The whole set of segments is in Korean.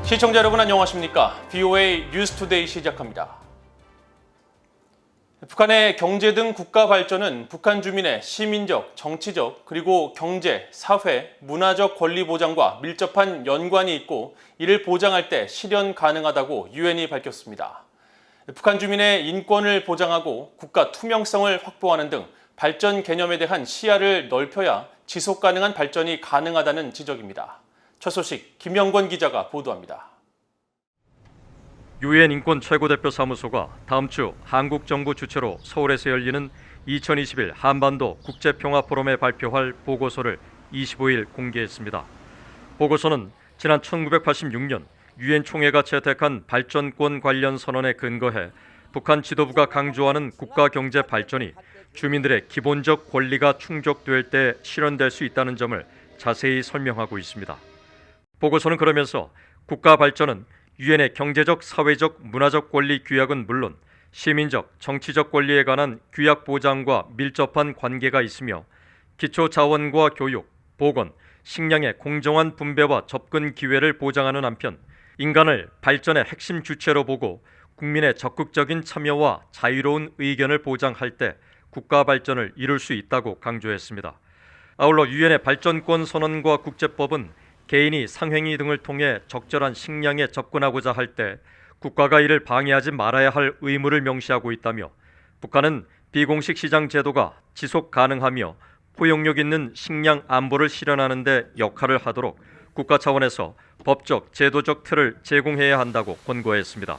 시청자 여러분 안녕하십니까? VOA 뉴스투데이 시작합니다. 북한의 경제 등 국가 발전은 북한 주민의 시민적, 정치적, 그리고 경제, 사회, 문화적 권리 보장과 밀접한 연관이 있고 이를 보장할 때 실현 가능하다고 유엔이 밝혔습니다. 북한 주민의 인권을 보장하고 국가 투명성을 확보하는 등 발전 개념에 대한 시야를 넓혀야 지속 가능한 발전이 가능하다는 지적입니다. 첫 소식 김영권 기자가 보도합니다. 유엔 인권 최고대표 사무소가 다음 주 한국 정부 주최로 서울에서 열리는 2021 한반도 국제평화 포럼에 발표할 보고서를 25일 공개했습니다. 보고서는 지난 1986년 유엔 총회가 채택한 발전권 관련 선언에 근거해 북한 지도부가 강조하는 국가 경제 발전이 주민들의 기본적 권리가 충족될 때 실현될 수 있다는 점을 자세히 설명하고 있습니다. 보고서는 그러면서 국가 발전은 유엔의 경제적, 사회적, 문화적 권리 규약은 물론 시민적, 정치적 권리에 관한 규약 보장과 밀접한 관계가 있으며 기초 자원과 교육, 보건, 식량의 공정한 분배와 접근 기회를 보장하는 한편 인간을 발전의 핵심 주체로 보고 국민의 적극적인 참여와 자유로운 의견을 보장할 때 국가 발전을 이룰 수 있다고 강조했습니다. 아울러 유엔의 발전권 선언과 국제법은 개인이 상행위 등을 통해 적절한 식량에 접근하고자 할 때 국가가 이를 방해하지 말아야 할 의무를 명시하고 있다며 북한은 비공식 시장 제도가 지속 가능하며 포용력 있는 식량 안보를 실현하는 데 역할을 하도록 국가 차원에서 법적, 제도적 틀을 제공해야 한다고 권고했습니다.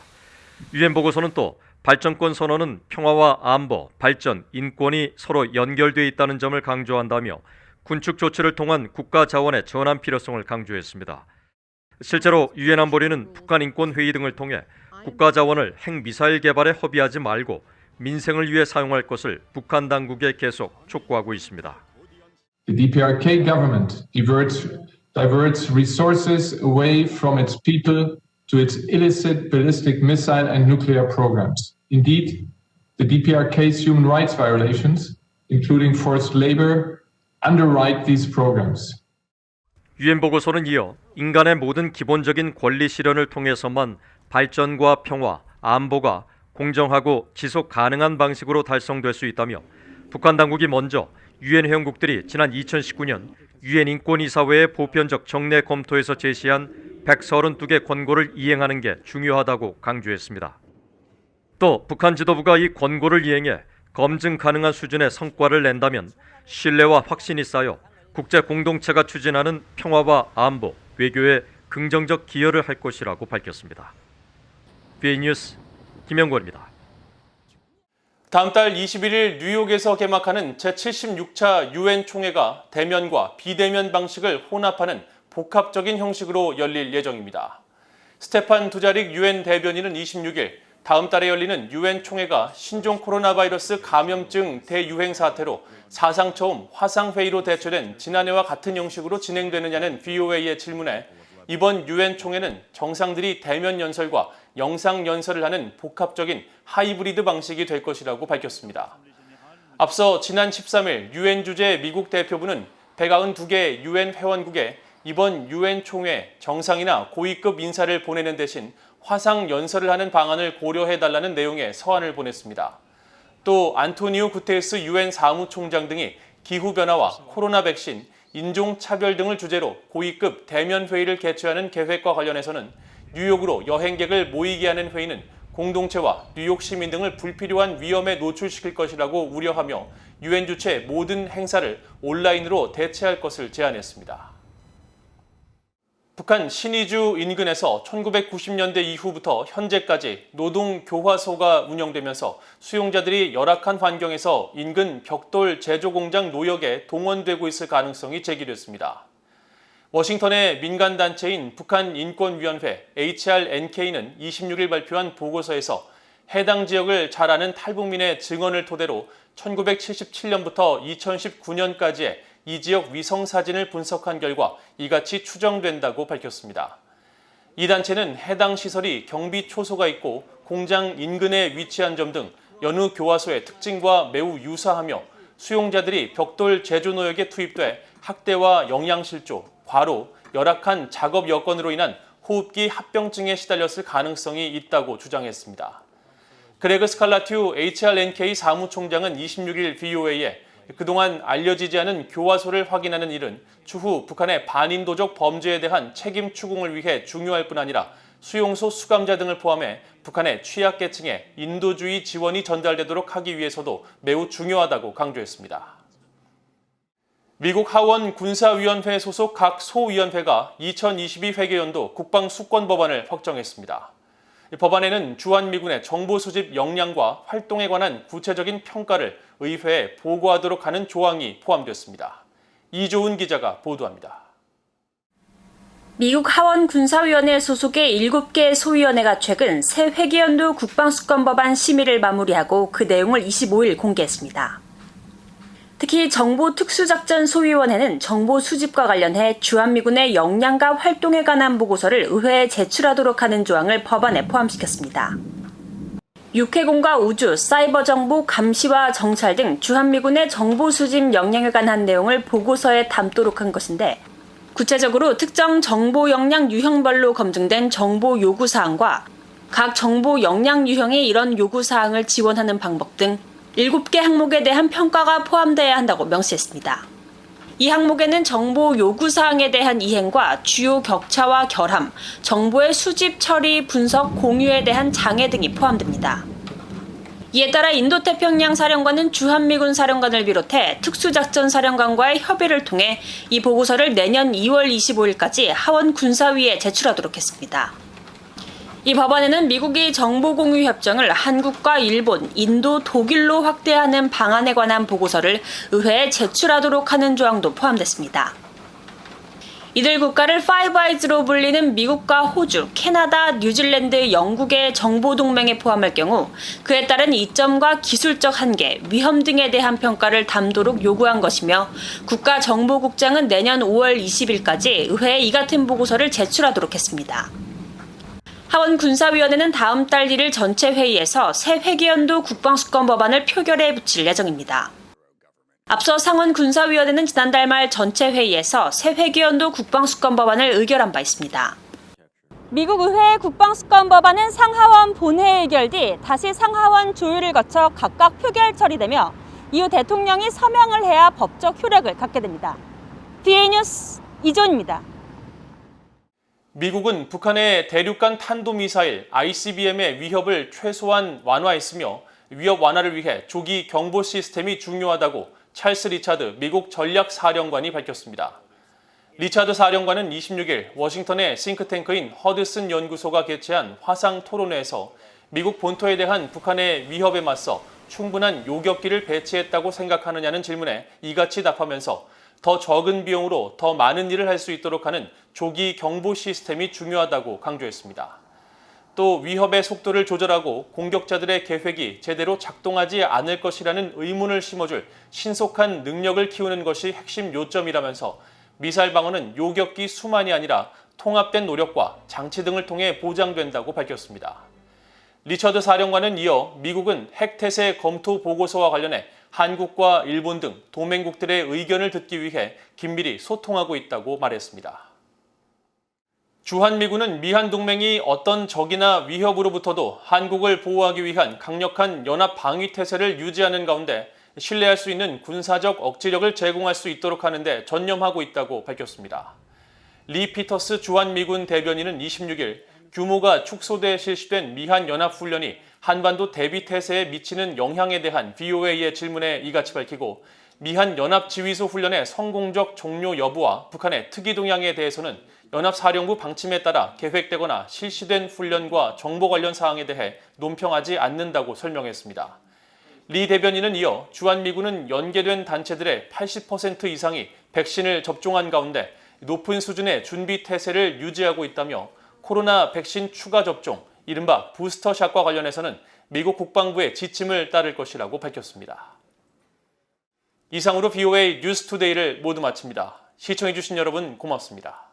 유엔 보고서는 또 발전권 선언은 평화와 안보, 발전, 인권이 서로 연결되어 있다는 점을 강조한다며 군축 조치를 통한 국가 자원의 전환 필요성을 강조했습니다. 실제로 유엔 안보리는 북한 인권 회의 등을 통해 국가 자원을 핵미사일 개발에 허비하지 말고 민생을 위해 사용할 것을 북한 당국에 계속 촉구하고 있습니다. The DPRK government diverts resources away from its people to its illicit ballistic missile and nuclear programs. Indeed, the DPRK's human rights violations, including forced labor, underwrite these programs. 유엔 보고서는 이어 인간의 모든 기본적인 권리 실현을 통해서만 발전과 평화, 안보가 공정하고 지속 가능한 방식으로 달성될 수 있다며 북한 당국이 먼저 유엔 회원국들이 지난 2019년 유엔 인권이사회의 보편적 정례 검토에서 제시한 132개 권고를 이행하는 게 중요하다고 강조했습니다. 또 북한 지도부가 이 권고를 이행해 검증 가능한 수준의 성과를 낸다면 신뢰와 확신이 쌓여 국제 공동체가 추진하는 평화와 안보, 외교에 긍정적 기여를 할 것이라고 밝혔습니다. VOA 뉴스 김영권입니다. 다음 달 21일 뉴욕에서 개막하는 제76차 유엔 총회가 대면과 비대면 방식을 혼합하는 복합적인 형식으로 열릴 예정입니다. 스테판 두자릭 유엔 대변인은 26일 다음 달에 열리는 유엔 총회가 신종 코로나 바이러스 감염증 대유행 사태로 사상 처음 화상회의로 대처된 지난해와 같은 형식으로 진행되느냐는 VOA의 질문에 이번 유엔 총회는 정상들이 대면 연설과 영상 연설을 하는 복합적인 하이브리드 방식이 될 것이라고 밝혔습니다. 앞서 지난 13일 유엔 주재 미국 대표부는 192개 유엔 회원국에 이번 유엔 총회 정상이나 고위급 인사를 보내는 대신 화상 연설을 하는 방안을 고려해달라는 내용의 서한을 보냈습니다. 또 안토니오 구테레스 유엔 사무총장 등이 기후변화와 코로나 백신, 인종차별 등을 주제로 고위급 대면 회의를 개최하는 계획과 관련해서는 뉴욕으로 여행객을 모이게 하는 회의는 공동체와 뉴욕 시민 등을 불필요한 위험에 노출시킬 것이라고 우려하며 유엔 주최 모든 행사를 온라인으로 대체할 것을 제안했습니다. 북한 신의주 인근에서 1990년대 이후부터 현재까지 노동교화소가 운영되면서 수용자들이 열악한 환경에서 인근 벽돌 제조공장 노역에 동원되고 있을 가능성이 제기됐습니다. 워싱턴의 민간단체인 북한인권위원회 HRNK는 26일 발표한 보고서에서 해당 지역을 잘 아는 탈북민의 증언을 토대로 1977년부터 2019년까지의 이 지역 위성사진을 분석한 결과 이같이 추정된다고 밝혔습니다. 이 단체는 해당 시설이 경비 초소가 있고 공장 인근에 위치한 점 등 여느 교화소의 특징과 매우 유사하며 수용자들이 벽돌 제조 노역에 투입돼 학대와 영양실조, 과로, 열악한 작업 여건으로 인한 호흡기 합병증에 시달렸을 가능성이 있다고 주장했습니다. 그레그 스칼라튜 HRNK 사무총장은 26일 VOA에 그동안 알려지지 않은 교화소를 확인하는 일은 추후 북한의 반인도적 범죄에 대한 책임 추궁을 위해 중요할 뿐 아니라 수용소 수감자 등을 포함해 북한의 취약계층에 인도주의 지원이 전달되도록 하기 위해서도 매우 중요하다고 강조했습니다. 미국 하원 군사위원회 소속 각 소위원회가 2022 회계연도 국방수권법안을 확정했습니다. 이 법안에는 주한미군의 정보 수집 역량과 활동에 관한 구체적인 평가를 의회에 보고하도록 하는 조항이 포함되었습니다. 이조은 기자가 보도합니다. 미국 하원 군사위원회 소속의 7개 소위원회가 최근 새 회계연도 국방수권법안 심의를 마무리하고 그 내용을 25일 공개했습니다. 특히 정보특수작전 소위원회는 정보 수집과 관련해 주한미군의 역량과 활동에 관한 보고서를 의회에 제출하도록 하는 조항을 법안에 포함시켰습니다. 육해공과 우주, 사이버 정보, 감시와 정찰 등 주한미군의 정보 수집 역량에 관한 내용을 보고서에 담도록 한 것인데, 구체적으로 특정 정보 역량 유형별로 검증된 정보 요구사항과 각 정보 역량 유형의 이런 요구사항을 지원하는 방법 등 7개 항목에 대한 평가가 포함되어야 한다고 명시했습니다. 이 항목에는 정보 요구사항에 대한 이행과 주요 격차와 결함, 정보의 수집, 처리, 분석, 공유에 대한 장애 등이 포함됩니다. 이에 따라 인도태평양 사령관은 주한미군 사령관을 비롯해 특수작전사령관과의 협의를 통해 이 보고서를 내년 2월 25일까지 하원 군사위에 제출하도록 했습니다. 이 법안에는 미국이 정보공유 협정을 한국과 일본, 인도, 독일로 확대하는 방안에 관한 보고서를 의회에 제출하도록 하는 조항도 포함됐습니다. 이들 국가를 파이브 아이즈로 불리는 미국과 호주, 캐나다, 뉴질랜드, 영국의 정보동맹에 포함할 경우 그에 따른 이점과 기술적 한계, 위험 등에 대한 평가를 담도록 요구한 것이며 국가정보국장은 내년 5월 20일까지 의회에 이 같은 보고서를 제출하도록 했습니다. 하원 군사위원회는 다음 달 1일 전체 회의에서 새 회계연도 국방수권 법안을 표결에 붙일 예정입니다. 앞서 상원 군사위원회는 지난달 말 전체 회의에서 새 회계연도 국방수권 법안을 의결한 바 있습니다. 미국 의회의 국방수권 법안은 상하원 본회의 의결 뒤 다시 상하원 조율을 거쳐 각각 표결 처리되며 이후 대통령이 서명을 해야 법적 효력을 갖게 됩니다. BA 뉴스 이조은입니다. 미국은 북한의 대륙간 탄도미사일 ICBM의 위협을 최소한 완화했으며 위협 완화를 위해 조기 경보 시스템이 중요하다고 찰스 리차드 미국 전략사령관이 밝혔습니다. 리차드 사령관은 26일 워싱턴의 싱크탱크인 허드슨 연구소가 개최한 화상 토론회에서 미국 본토에 대한 북한의 위협에 맞서 충분한 요격기를 배치했다고 생각하느냐는 질문에 이같이 답하면서 더 적은 비용으로 더 많은 일을 할 수 있도록 하는 조기 경보 시스템이 중요하다고 강조했습니다. 또 위협의 속도를 조절하고 공격자들의 계획이 제대로 작동하지 않을 것이라는 의문을 심어줄 신속한 능력을 키우는 것이 핵심 요점이라면서 미사일 방어는 요격기 수만이 아니라 통합된 노력과 장치 등을 통해 보장된다고 밝혔습니다. 리처드 사령관은 이어 미국은 핵태세 검토 보고서와 관련해 한국과 일본 등 동맹국들의 의견을 듣기 위해 긴밀히 소통하고 있다고 말했습니다. 주한미군은 미한 동맹이 어떤 적이나 위협으로부터도 한국을 보호하기 위한 강력한 연합 방위 태세를 유지하는 가운데 신뢰할 수 있는 군사적 억지력을 제공할 수 있도록 하는 데 전념하고 있다고 밝혔습니다. 리 피터스 주한미군 대변인은 26일 규모가 축소돼 실시된 미한 연합훈련이 한반도 대비태세에 미치는 영향에 대한 VOA의 질문에 이같이 밝히고 미한 연합지휘소 훈련의 성공적 종료 여부와 북한의 특이 동향에 대해서는 연합사령부 방침에 따라 계획되거나 실시된 훈련과 정보 관련 사항에 대해 논평하지 않는다고 설명했습니다. 리 대변인은 이어 주한미군은 연계된 단체들의 80% 이상이 백신을 접종한 가운데 높은 수준의 준비 태세를 유지하고 있다며 코로나 백신 추가 접종, 이른바 부스터샷과 관련해서는 미국 국방부의 지침을 따를 것이라고 밝혔습니다. 이상으로 VOA 뉴스투데이를 모두 마칩니다. 시청해주신 여러분 고맙습니다.